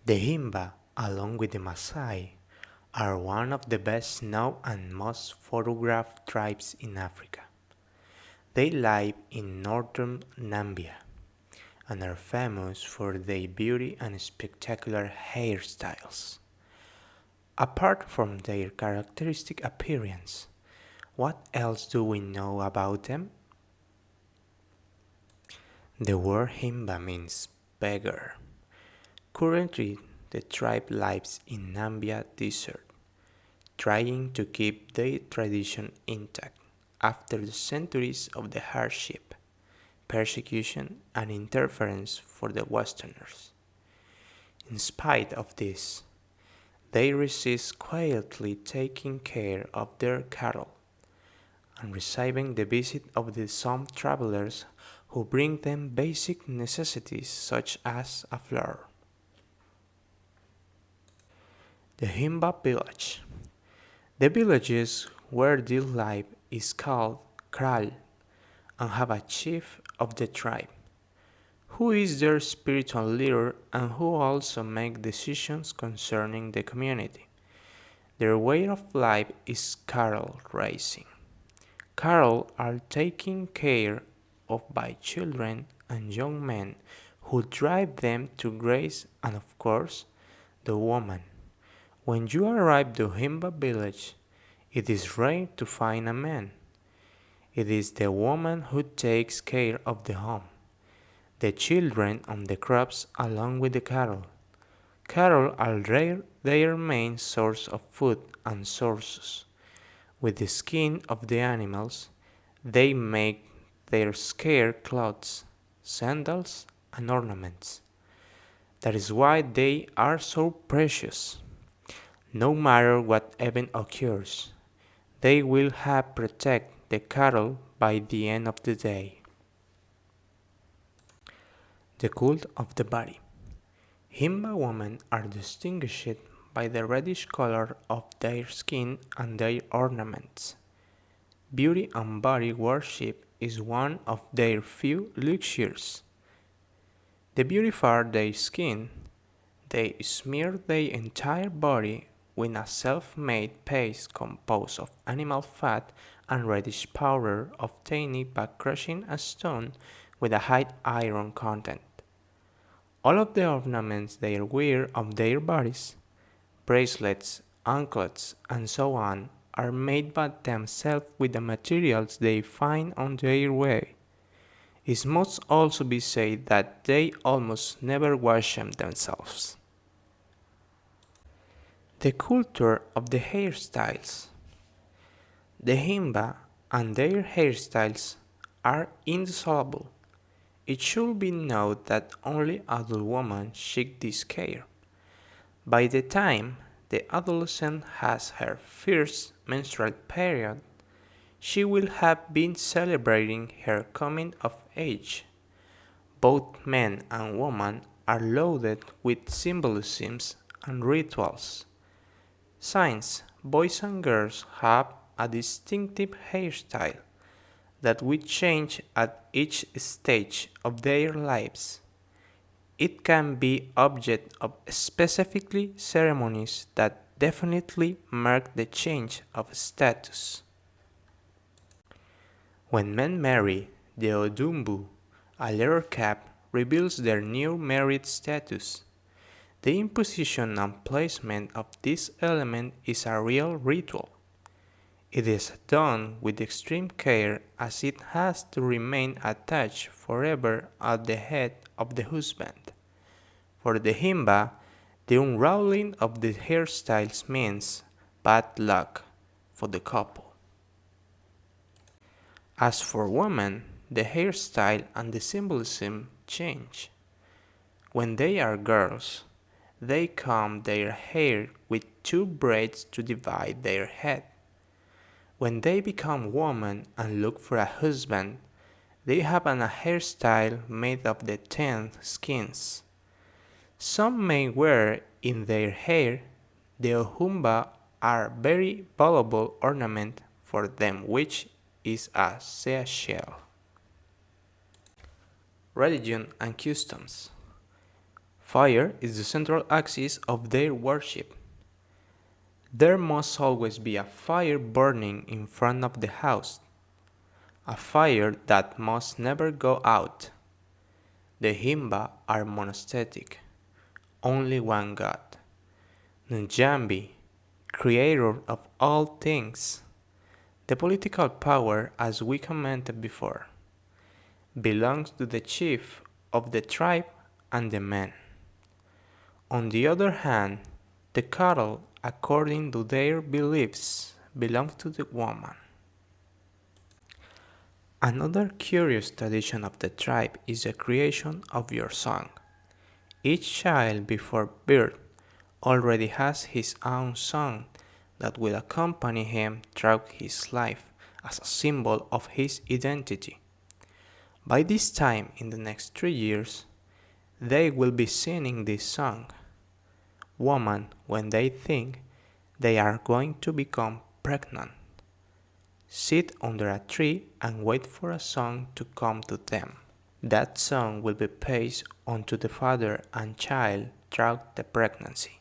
The Himba, along with the Maasai, are one of the best known and most photographed tribes in Africa. They live in northern Namibia and are famous for their beauty and spectacular hairstyles. Apart from their characteristic appearance, what else do we know about them? The word Himba means beggar. Currently, the tribe lives in Namibia desert, trying to keep their tradition intact after the centuries of the hardship, persecution, and interference for the Westerners. In spite of this, they resist quietly taking care of their cattle and receiving the visit of some travelers who bring them basic necessities such as a flour. The Himba village. The villages where they live is called Kral and have a chief of the tribe, who is their spiritual leader and who also makes decisions concerning the community. Their way of life is cattle raising. Cattle are taken care of by children and young men who drive them to graze and of course the woman. When you arrive to Himba village, it is rare to find a man. It is the woman who takes care of the home, the children and the crops along with the cattle. Cattle are their main source of food and sources. With the skin of the animals, they make their scare clothes, sandals, and ornaments. That is why they are so precious. No matter what event occurs, they will have protect the cattle by the end of the day. The cult of the body. Himba women are distinguished by the reddish color of their skin and their ornaments. Beauty and body worship is one of their few luxuries. To beautify their skin, they smear their entire body with a self-made paste composed of animal fat and reddish powder obtained by crushing a stone with a high iron content. All of the ornaments they wear on their bodies, bracelets, anklets, and so on, are made by themselves with the materials they find on their way. It must also be said that they almost never wash them themselves. The culture of the hairstyles. The Himba and their hairstyles are indissoluble. It should be noted that only adult women seek this care. By the time the adolescent has her first menstrual period, she will have been celebrating her coming of age. Both men and women are loaded with symbolisms and rituals. Since boys and girls have a distinctive hairstyle that will change at each stage of their lives, it can be object of specifically ceremonies that definitely mark the change of status. When men marry, the Odumbu, a leather cap, reveals their new married status. The imposition and placement of this element is a real ritual. It is done with extreme care as it has to remain attached forever at the head of the husband. For the Himba, the unraveling of the hairstyles means bad luck for the couple. As for women, the hairstyle and the symbolism change. When they are girls, they comb their hair with two braids to divide their head. When they become women and look for a husband, they have a hairstyle made of the tanned skins. Some may wear in their hair the ohumba are very valuable ornament for them which is a seashell. Religion and customs. Fire is the central axis of their worship. There must always be a fire burning in front of the house, a fire that must never go out. The Himba are monotheistic, only one God, Njambi, creator of all things. The political power, as we commented before, belongs to the chief of the tribe and the men. On the other hand, the cattle, according to their beliefs, belong to the woman. Another curious tradition of the tribe is the creation of your song. Each child before birth already has his own song that will accompany him throughout his life as a symbol of his identity. By this time, in the next 3 years, they will be singing this song. Women, when they think they are going to become pregnant, sit under a tree and wait for a song to come to them. That song will be passed on to the father and child throughout the pregnancy,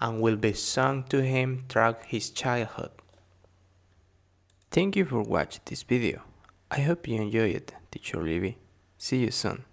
and will be sung to him throughout his childhood. Thank you for watching this video. I hope you enjoyed it, Teacher Libby. See you soon.